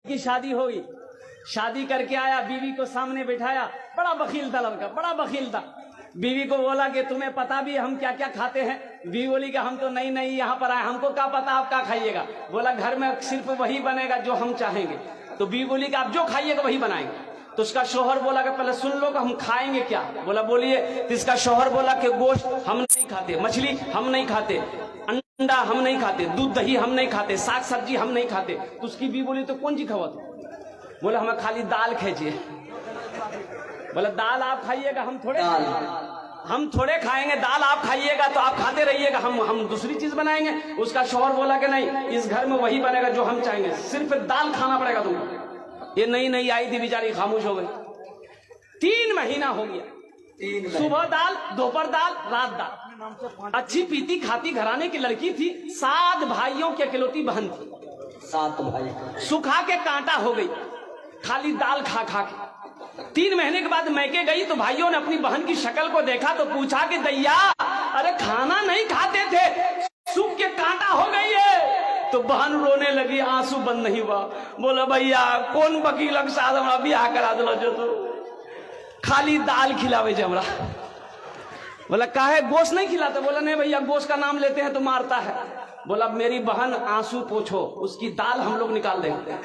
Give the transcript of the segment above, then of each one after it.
की शादी होगी, शादी करके आया, बीवी को सामने बिठाया, बड़ा बखील था लड़का, बड़ा बखील था। बीवी को बोला कि तुम्हें पता भी हम क्या क्या खाते हैं? बीवी बोली कि हम तो नहीं नहीं यहाँ पर आए, हमको क्या पता आप क्या खाइएगा? बोला घर में सिर्फ वही बनेगा जो हम चाहेंगे। तो बीवी बोली कि आप जो खाइएगा वही बनाएंगे। तो उसका शौहर बोला कि पहले सुन लो कि हम खाएंगे क्या? बोला बोलिए। तो इसका शौहर बोला कि गोश्त हम नहीं खाते, मछली हम नहीं खाते, अंडा हम नहीं खाते, दूध दही हम नहीं खाते, साग सब्जी हम नहीं खाते। तो उसकी बीवी बोली तो कौन सी खावा तू? बोला हमें खाली दाल खींचिए। बोला दाल आप खाइएगा, हम थोड़े खाएंगे, दाल आप खाइएगा तो आप खाते रहिएगा, हम दूसरी चीज बनाएंगे। उसका शौहर बोला कि नहीं, इस घर में वही बनेगा जो हम चाहेंगे, सिर्फ दाल खाना पड़ेगा तुमको। ये नई आई थी बेचारी, खामोश हो गई। 3 महीना हो गया, सुबह दाल, दोपहर दाल, रात दाल। अच्छी पीती खाती घराने की लड़की थी, 7 भाइयों की अकेलौती बहन थी। 7 भाई सुखा के कांटा हो गई खाली दाल खा खा के। 3 महीने के बाद मैके गई तो भाइयों ने अपनी बहन की शक्ल को देखा तो पूछा कि दैया, अरे खाना नहीं खाते थे, सूख के कांटा हो गई है। तो बहन रोने लगी, आंसू बंद नहीं हुआ। बोला भैया कौन वकील के साथ हमरा बियाह करा दिलो जो तो खाली दाल खिलावे जे हमरा। बोला काहे गोश्त नहीं खिलाते? बोला नहीं भैया, गोश्त का नाम लेते हैं तो मारता है। बोला मेरी बहन आंसू पोछो, उसकी दाल हम लोग निकाल देंगे,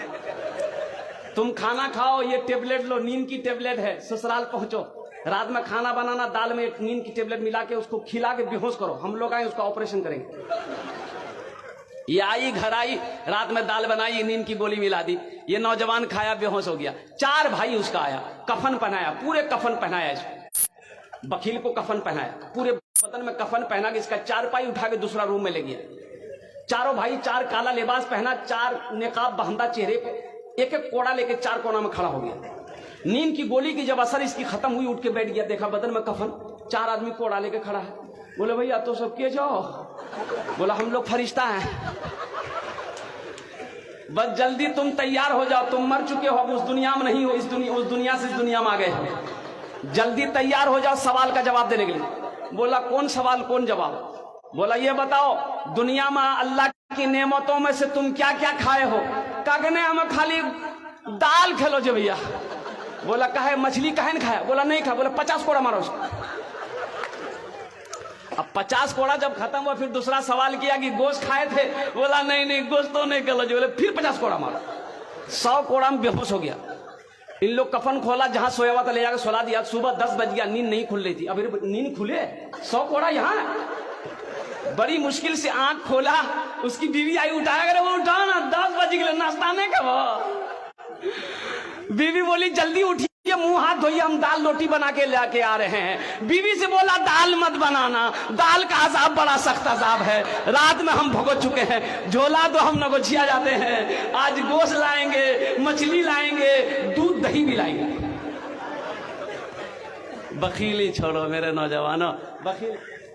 तुम खाना खाओ, ये टेबलेट लो, नींद की टेबलेट है, ससुराल पहुंचो, रात में खाना बनाना, दाल में नींद की टेबलेट मिला के उसको खिला के बेहोश करो, हम लोग आए उसका ऑपरेशन करेंगे। ये आई, घर आई, रात में दाल बनाई, नींद की गोली मिला दी, ये नौजवान खाया, बेहोश हो गया। 4 भाई उसका आया, कफन पहनाया, पूरे कफन पहनाया इसको, वकील को कफन पहनाया, पूरे बदन में कफन पहना के इसका 4 पाई उठा के दूसरा रूम में ले गया। चारों भाई 4 काला लिबास पहना, 4 नेकाब बांधा चेहरे पे, एक एक कोड़ा लेके 4 कोना में खड़ा हो गया। नींद की गोली की जब असर इसकी खत्म हुई, उठ के बैठ गया, देखा बदन में कफन, 4 आदमी कोड़ा लेके खड़ा है। बोले भैया तो सब के जाओ? बोला हम लोग फरिश्ता हैं, बस जल्दी तुम तैयार हो जाओ, तुम मर चुके हो, अब उस दुनिया में नहीं हो, उस दुनिया से इस दुनिया में आ गए, जल्दी तैयार हो जाओ सवाल का जवाब देने के लिए। बोला कौन सवाल कौन जवाब? बोला ये बताओ दुनिया में अल्लाह की नेमतों में से तुम क्या क्या खाए हो? कहने हमें खाली दाल खेलो जे भैया। बोला कहे मछली कहे न खाया? बोला नहीं खाया। बोला 50 कोड़ा मारो उसको। अब 50 कोड़ा जब खत्म हुआ फिर दूसरा सवाल किया कि गोश्त खाए थे? बोला नहीं नहीं गोश्त तो नहीं खेलो जी। बोले फिर 50 कोड़ा मारो। 100 कोड़ा में बेहोश हो गया। इन लोग कफन खोला, जहां सोया हुआ था ले जाकर सुला दिया। सुबह 10 बज गया, नींद नहीं खुल रही थी। अभी नींद खुले, 100 कोड़ा यहाँ। बड़ी मुश्किल से आंख खोला, उसकी बीवी आई, उठाया करे, वो उठा ना, 10 बज गए, नाश्ता नहीं कब? बीवी बोली जल्दी उठिए, मुंह हाथ धोइए, हम दाल रोटी बना के लेके आ रहे हैं। बीवी से बोला दाल मत बनाना, दाल का अजाब बड़ा सख्त अजाब है, रात में हम भुगत चुके हैं, झोला तो हम नगोचिया जाते हैं, आज गोश्त लाएंगे, मछली लाएंगे, दूध दही भी लाएंगे। बखीली छोड़ो मेरे नौजवानों, बखील